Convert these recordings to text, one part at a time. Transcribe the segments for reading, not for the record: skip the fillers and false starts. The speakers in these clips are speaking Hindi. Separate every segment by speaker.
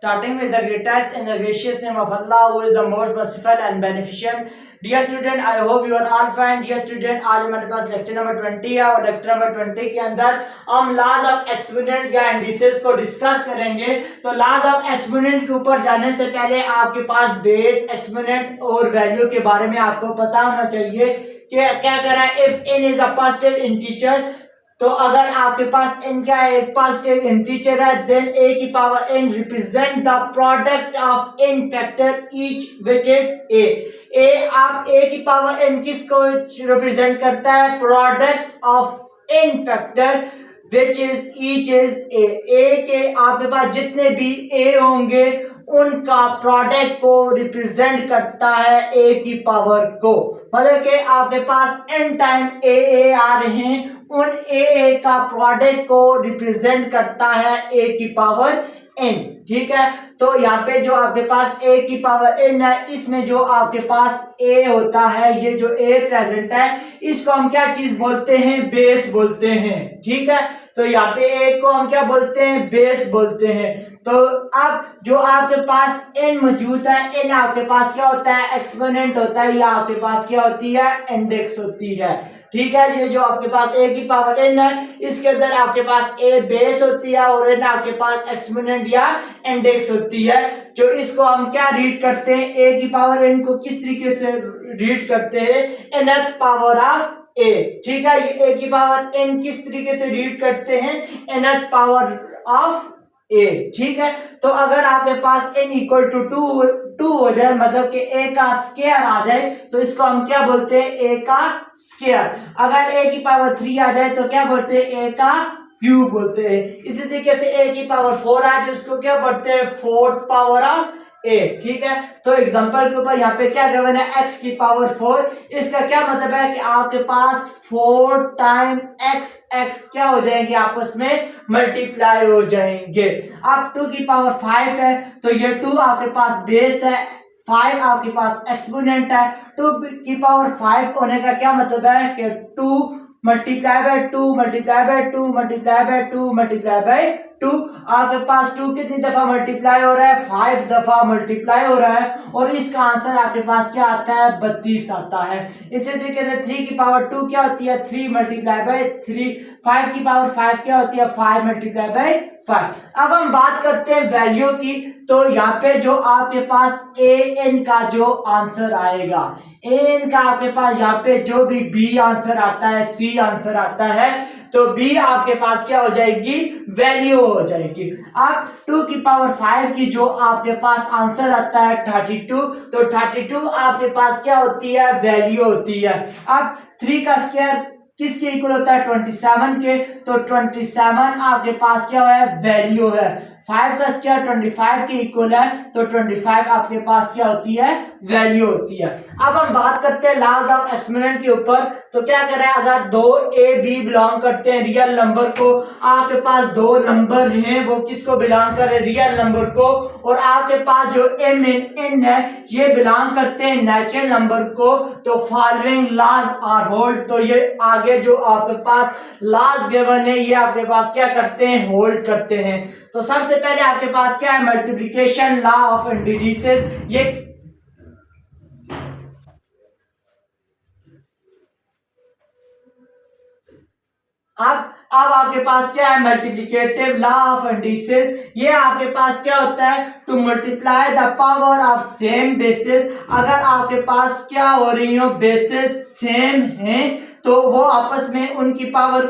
Speaker 1: Starting with the greatest and the gracious name of Allah, who is the most merciful and beneficent. Dear student, I hope you are all fine. Dear student, आज हमारे पास लेक्चर नंबर 20 है और लेक्चर नंबर 20 के अंदर हम लॉज ऑफ एक्सपोनेंट या इंडिसेस को डिस्कस करेंगे। तो लॉज ऑफ एक्सपोनेंट के ऊपर जाने से पहले आपके पास बेस, एक्सपोनेंट और वैल्यू के बारे में आपको पता होना चाहिए कि क्या कर रहा है। If n is a positive integer, तो अगर आपके पास n क्या है, एक पॉजिटिव इंटीजर है, देन a की power n represent the product of n factor each which is a आप a की पावर n किसको रिप्रेजेंट करता है, product of n factor which is each is a के आपके पास जितने भी a होंगे उनका प्रोडक्ट को रिप्रेजेंट करता है a की पावर को। मतलब कि आपके पास n टाइम a आ रहे हैं, उन a का प्रोडक्ट को रिप्रेजेंट करता है a की पावर n। ठीक है, तो यहाँ पे जो आपके पास a की पावर n है, इसमें जो आपके पास a होता है, ये जो a प्रेजेंट है, इसको हम क्या चीज बोलते हैं, बेस बोलते हैं। ठीक है, तो यहाँ पे a को हम क्या बोलते हैं, बेस बोलते हैं। तो अब जो आपके पास n मौजूद है, n आपके पास क्या होता है, एक्सपोनेंट होता है, या आपके पास क्या होती है, इंडेक्स होती है। ठीक है, ये जो आपके पास a की पावर n है, इसके अंदर आपके पास a बेस होती है और n आपके पास एक्सपोनेंट या इंडेक्स होती है। जो इसको हम क्या रीड करते हैं, a की पावर n को किस तरीके से रीड करते हैं, nth पावर ऑफ a। ठीक है, ये a की पावर n किस तरीके से रीड करते हैं, nth पावर ऑफ a। ठीक है, तो अगर आपके पास n इक्वल टू 2 हो जाए, मतलब कि a का स्क्वायर आ जाए, तो इसको हम क्या बोलते हैं, a का स्क्वायर। अगर a की पावर 3 आ जाए तो क्या बोलते हैं, a का क्यूब बोलते हैं। इसी तरीके से a की पावर 4 आ जाए, उसको क्या बोलते हैं, फोर्थ पावर ऑफ a। ठीक है, तो एग्जांपल के ऊपर यहाँ पे क्या गिवन है, x की पावर 4। इसका क्या मतलब है कि आपके पास 4 टाइम x क्या हो जाएंगे, आपस में मल्टीप्लाई हो जाएंगे। अब 2 की पावर 5 है, तो ये 2 आपके पास बेस है, 5 आपके पास एक्सपोनेंट है। 2 की पावर 5 होने का क्या मतलब है कि 2 multiply by 2 multiply by 2 multiply by 2 multiply by 2। आपके पास 2 कितनी दफा मल्टीप्लाई हो रहा है, 5 दफा मल्टीप्लाई हो रहा है, और इसका आंसर आपके पास क्या आता है, 32 आता है। इसी तरीके से 3 की पावर 2 क्या होती है, 3 मल्टीप्लाई बाय 3। 5 की पावर 5 क्या होती है, 5 मल्टीप्लाई बाय 5। अब हम बात करते हैं वैल्यू की, तो यहाँ पे जो आपके पास an का जो आंसर आएगा, an का आपके पास यहाँ पे जो भी b आंसर आता है, c आंसर आता है, तो b आपके पास क्या हो जाएगी, वैल्यू हो जाएगी। अब 2 की पावर 5 की जो आपके पास आंसर आता है 32, तो 32 आपके पास क्या होती है, वैल्यू होती है। अब 3 का स्क्वायर किसके इक्वल होता है, 27 के, तो 27 आपके पास क्या है, वैल्यू है। 5 का स्क्वायर 25 के इक्वल है, तो 25 आपके पास क्या होती है, वैल्यू होती है। अब हम बात करते हैं लॉज ऑफ एक्सपोनेंट के ऊपर, तो क्या करें, अगर 2 a b बिलोंग करते हैं रियल नंबर को, आपके पास 2 नंबर हैं, वो किसको बिलोंग कर रहे हैं, रियल नंबर को, और आपके पास जो m n है ये बिलोंग करते हैं नेचुरल नंबर को, तो फॉलोइंग लॉज आर होल्ड। तो ये आगे जो आपके पास लॉज गिवन है, ये आपके पास क्या करते हैं, होल्ड करते हैं। तो सबसे पहले आपके पास क्या है, मल्टीप्लिकेशन लॉ ऑफ इंडिसेस। ये अब आपके पास क्या है, मल्टीप्लिकेटिव लॉ ऑफ इंडिसेस। ये आपके पास क्या होता है, to multiply the power of same basis. अगर आपके पास क्या हो रही हो, बेसिस सेम हैं, तो वो आपस में उनकी पावर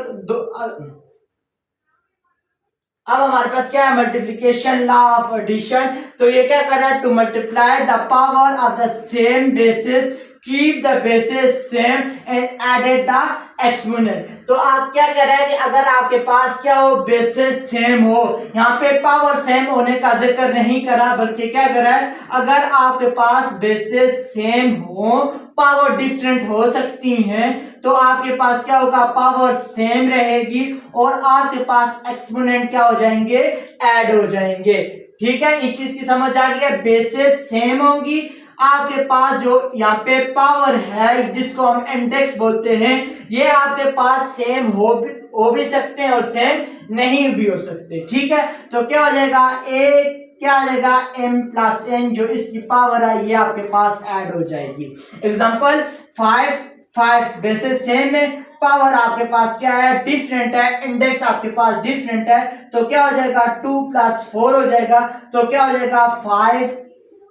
Speaker 1: अब हमारे पास क्या है, मल्टीप्लिकेशन लॉ ऑफ एडिशन। तो ये क्या कर रहा है, to multiply the power of the same basis, keep the basis same and added the exponent. तो आप क्या कह रहे हैं कि अगर आपके पास क्या हो, बेसिस सेम हो, यहाँ पे पावर सेम होने का जिक्र नहीं करा, बल्कि क्या करा है, अगर आपके पास बेसिस सेम हो, पावर डिफरेंट हो सकती हैं, तो आपके पास क्या होगा, पावर सेम रहेगी और आपके पास एक्सपोनेंट क्या हो जाएंगे, ऐड हो जाएंगे। ठीक है, इस चीज की समझ आ गई है, बेसिस सेम होंगी, आपके पास जो यहाँ पे पावर है जिसको हम इंडेक्स बोलते हैं, ये आपके पास सेम हो भी सकते हैं और सेम नहीं भी हो सकते। ठीक है, तो क्या हो जाएगा, ए क्या आ जाएगा m प्लस n, जो इसकी पावर है ये आपके पास ऐड हो जाएगी। एग्जांपल 5 बेसिस सेम है, पावर आपके पास क्या है डिफरेंट है, इंडेक्स आपके पास डिफरेंट है, तो क्या हो जाएगा 2 + 4 हो जाएगा, तो क्या हो जाएगा 5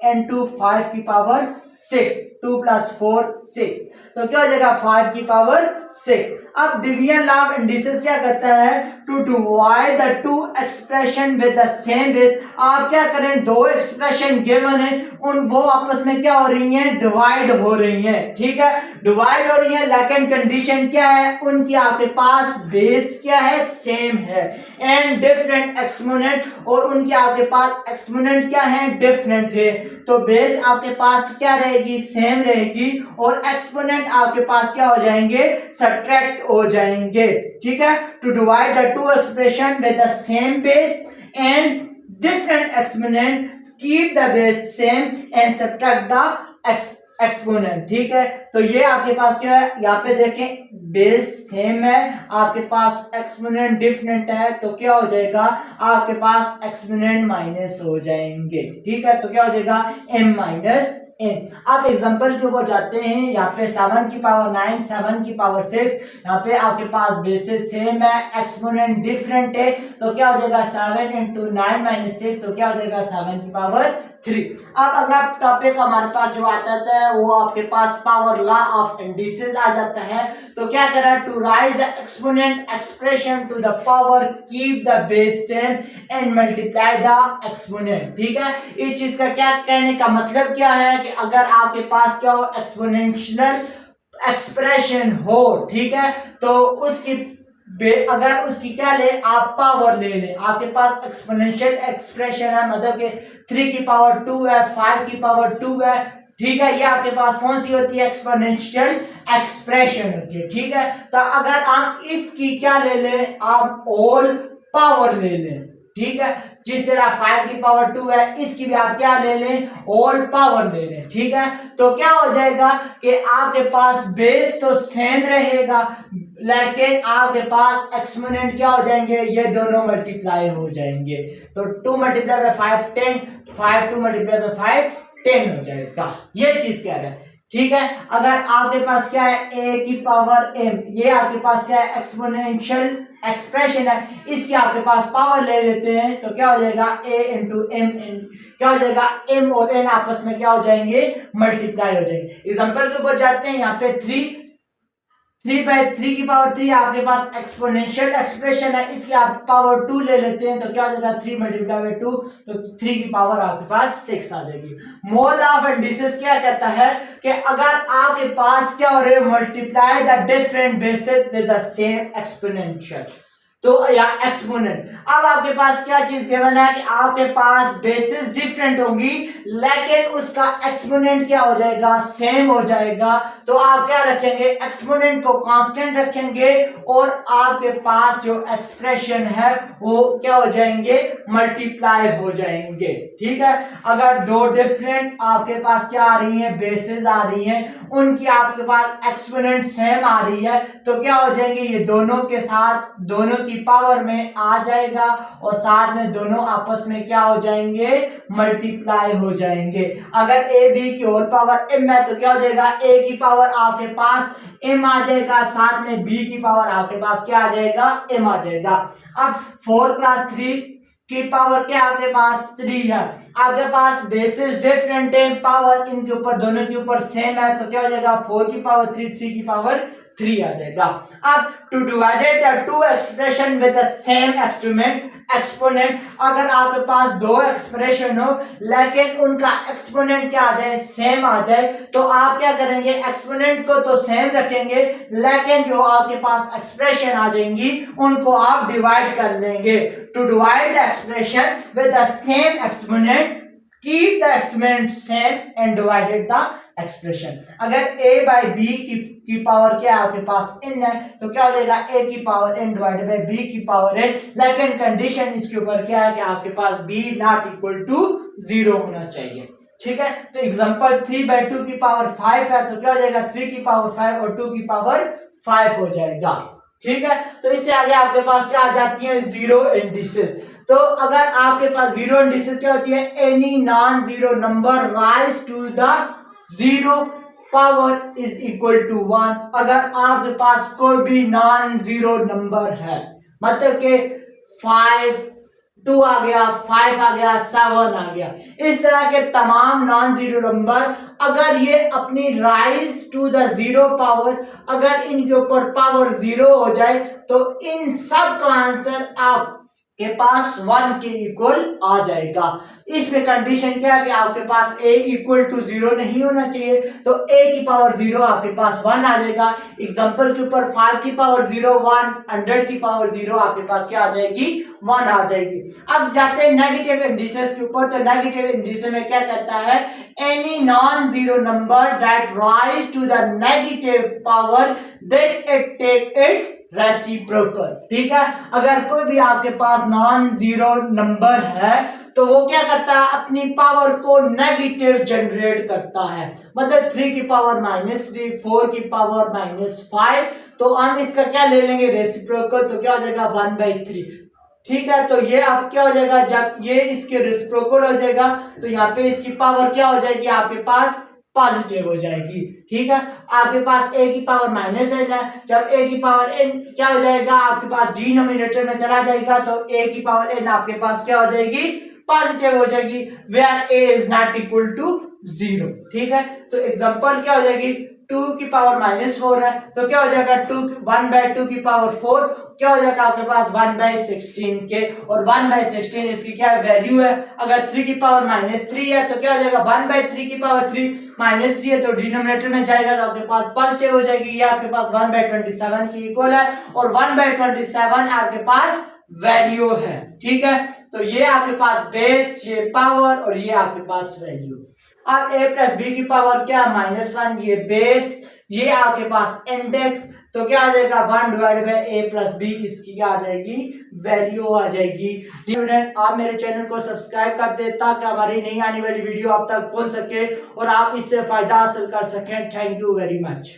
Speaker 1: into 5 की पावर 6, 2 + 4 6, तो क्या हो जाएगा 5 की पावर 6। अब डिवीजन लॉ ऑफ इंडिसेस क्या करता है, to divide the two expression with the same base, आप क्या करें दो एक्सप्रेशन गिवन है उन वो आपस में क्या हो रही हैं डिवाइड हो रही हैं, ठीक है डिवाइड हो रही है, लेकिन कंडीशन क्या है उनकी आपके पास बेस क्या है सेम है, एंड डिफरेंट एक्सपोनेंट, और उनके आपके पास एक्सपोनेंट क्या है डिफरेंट है, तो बेस आपके पास क्या रहेगी सेम रहेगी, और एक्सपोनेंट आपके पास क्या हो जाएंगे सब्ट्रैक्ट हो जाएंगे, ठीक है। To divide the two expression with the same base and different exponent, keep the base same and subtract the exponent, ठीक है। तो ये आपके पास क्या है, यहाँ पे देखें बेस सेम है, आपके पास एक्सपोनेंट डिफरेंट है, तो क्या हो जाएगा आपके पास एक्सपोनेंट माइनस हो जाएंगे, ठीक है। तो क्या हो जाएगा m माइनस n। आप एग्जांपल के ऊपर जाते हैं, यहाँ पे 7 की पावर 9, 7 की पावर 6, यहाँ पे आपके पास बेसिस सेम है, एक्सपोनेंट डिफरेंट है, तो क्या हो जाएगा 7 × 9 - 6, तो क्या हो जाएगा 7 की पावर 3। अब अगला टॉपिक हमारे पास जो आता है वो आपके पास पावर लॉ ऑफ इंडिसेस आ जाता है, तो क्या करा to raise the exponent expression to the power keep the base same and multiply the exponent, ठीक है। इस चीज का क्या कहने का मतलब क्या है कि अगर आपके पास क्या हो एक्सपोनेंशियल एक्सप्रेशन हो, ठीक है, तो उसकी अगर उसकी क्या ले आप पावर ले लें, आपके पास एक्सपोनेंशियल एक्सप्रेशन है, मतलब कि 3 की पावर 2 है, 5 की पावर 2 है, ठीक है, ये आपके पास कौन सी होती है एक्सपोनेंशियल एक्सप्रेशन होती है, ठीक है। तो अगर आप इसकी क्या ले लें आप ऑल पावर ले लें, ठीक है, जिस तरह 5 की पावर 2 है इसकी भी आप क्या ले लें ऑल पावर ले लें, ठीक है। तो क्या हो जाएगा कि आपके पास बेस तो सेम रहेगा, लेकिन आपके पास एक्सपोनेंट क्या हो जाएंगे ये दोनों मल्टीप्लाई हो जाएंगे, तो 2 × 5 10, 5 2 × 5 10 हो जाएगा, ये चीज कह रहे हैं, ठीक है। अगर आपके पास क्या है a की पावर m, ये आपके पास क्या है एक्सपोनेंशियल एक्सप्रेशन है, इसकी आपके पास पावर ले लेते हैं, तो क्या हो जाएगा a × m, क्या हो जाएगा m और n आपस में क्या हो जाएंगे मल्टीप्लाई हो जाएंगे। एग्जांपल के ऊपर जाते हैं, यहाँ पे 3 की पावर 3 आपके पास एक्सपोनेंशियल एक्सप्रेशन है, इसकी आप पावर 2 ले लेते हैं, तो क्या हो जाएगा 3 × 2, तो 3 की पावर आपके पास 6 आ जाएगी। मोल ऑफ इंडिसेस क्या कहता है कि अगर आपके पास क्या हो रहे multiply the different bases with the same exponential, तो या एक्सपोनेंट, अब आपके पास क्या चीज गिवन है कि आपके पास बेसिस डिफरेंट होंगी लेकिन उसका एक्सपोनेंट क्या हो जाएगा सेम हो जाएगा, तो आप क्या रखेंगे एक्सपोनेंट को कांस्टेंट रखेंगे और आपके पास जो एक्सप्रेशन है वो क्या हो जाएंगे मल्टीप्लाई हो जाएंगे, ठीक है। अगर दो डिफरेंट आपके पास क्या आ रही है बेसिस आ रही हैं, उनकी आपके पास एक्सपोनेंट सेम आ रही है, तो क्या हो जाएंगे ये दोनों के साथ दोनों की पावर में आ जाएगा और साथ में दोनों आपस में क्या हो जाएंगे मल्टीप्लाई हो जाएंगे। अगर a b की होल पावर m है तो क्या हो जाएगा a की पावर आपके पास m आ जाएगा, साथ में b की पावर आपके पास क्या आ जाएगा m आ जाएगा। अब 4 + 3 की पावर क्या आपके पास 3 है, आपके पास बेसिस डिफरेंट है, पावर इनके ऊपर दोनों के ऊपर सेम है, तो क्या हो जाएगा 4 की पावर 3, 3 की पावर 3 आ जाएगा। अब two divided the two expression with the same exponent, अगर आपके पास दो एक्सप्रेशन हो लेकिन उनका एक्सपोनेंट क्या आ जाए सेम आ जाए, तो आप क्या करेंगे एक्सपोनेंट को तो सेम रखेंगे लेकिन जो आपके पास एक्सप्रेशन आ जाएंगी उनको आप डिवाइड कर लेंगे। To divide the expression with the same exponent, keep the exponent same and divided the expression. अगर a बाई b की पावर क्या है आपके पास n है, तो क्या हो जाएगा a की power n divided by b की पावर n, लेकिन कंडीशन इसके ऊपर क्या है कि आपके पास b नॉट इक्वल टू 0 होना चाहिए, ठीक है। तो एग्जांपल 3/2 की पावर 5 है, तो क्या हो जाएगा 3 की पावर 5 और 2 की पावर 5 हो जाएगा, ठीक है। तो इससे आगे आपके पास क्या आ जाती है जीरो इंडिसेस। तो अगर आपके पास जीरो इंडिसेस क्या होती है, any non zero number raise to the zero power is equal to 1। अगर आपके पास कोई भी नॉन जीरो नंबर है, मतलब कि 5 2 आ गया, 5 आ गया, 7 आ गया, इस तरह के तमाम नॉन जीरो नंबर अगर ये अपनी raise to the zero power, अगर इनके ऊपर पावर जीरो हो जाए तो इन सब का आंसर आप के पास 1 के इक्वल आ जाएगा। इसमें कंडीशन क्या है कि आपके पास a इक्वल टू 0 नहीं होना चाहिए, तो a की पावर 0 आपके पास 1 आ जाएगा। एग्जांपल के ऊपर 5 की पावर 0 1, 100 की पावर 0 आपके पास क्या आ जाएगी, 1 आ जाएगी। अब जाते हैं नेगेटिव इंडिसेस के ऊपर, तो नेगेटिव इंडिसेस में क्या कहता है, any non zero number that raise to the negative power then it take it reciprocal. ठीक है, अगर कोई भी आपके पास नॉन जीरो नंबर है तो वो क्या करता है, अपनी पावर को नेगेटिव जनरेट करता है, मतलब 3 की पावर -3, 4 की पावर -5, तो हम इसका क्या ले लेंगे, रेसिप्रोकल, तो क्या हो जाएगा 1/3। ठीक है, तो ये अब क्या हो जाएगा, जब ये इसके रेसिप्रोकल हो जाएगा तो यहाँ पे इसकी पावर क्या हो जाएगी, आपके पास पॉजिटिव हो जाएगी। ठीक है, आपके पास a की पावर -n है, जब a की पावर n क्या हो जाएगा, आपके पास डिनोमिनेटर में चला जाएगा तो a की पावर n आपके पास क्या हो जाएगी, पॉजिटिव हो जाएगी, where a is not equal to 0। ठीक है, तो एग्जांपल क्या हो जाएगी, 2 की पावर -4 है तो क्या हो जाएगा, 1/2 की पावर 4 क्या हो जाएगा आपके पास 1/16 के, और 1/16 इसकी क्या वैल्यू है। अगर 3 की पावर -3 है तो क्या हो जाएगा, 1/3 की पावर 3 -3 है तो डिनोमिनेटर में जाएगा तो आपके पास पॉजिटिव हो जाएगी, ये आपके पास 1/27 की इक्वल है, और 1/27 आपके पास वैल्यू है। ठीक है, तो ये आपके पास बेस, ये पावर, और ये आपके पास वैल्यू। अब a प्लस बी की पावर क्या, -1, ये बेस, ये आपके पास इंडेक्स, तो क्या आ जाएगा 1/a प्लस बी, इसकी क्या आ जाएगी, वैल्यू आ जाएगी। स्टूडेंट, आप मेरे चैनल को सब्सक्राइब कर दे ताकि हमारी नई आने वाली वीडियो आप तक पहुंच सके और आप इससे फायदा हासिल कर सकें। Thank you very much.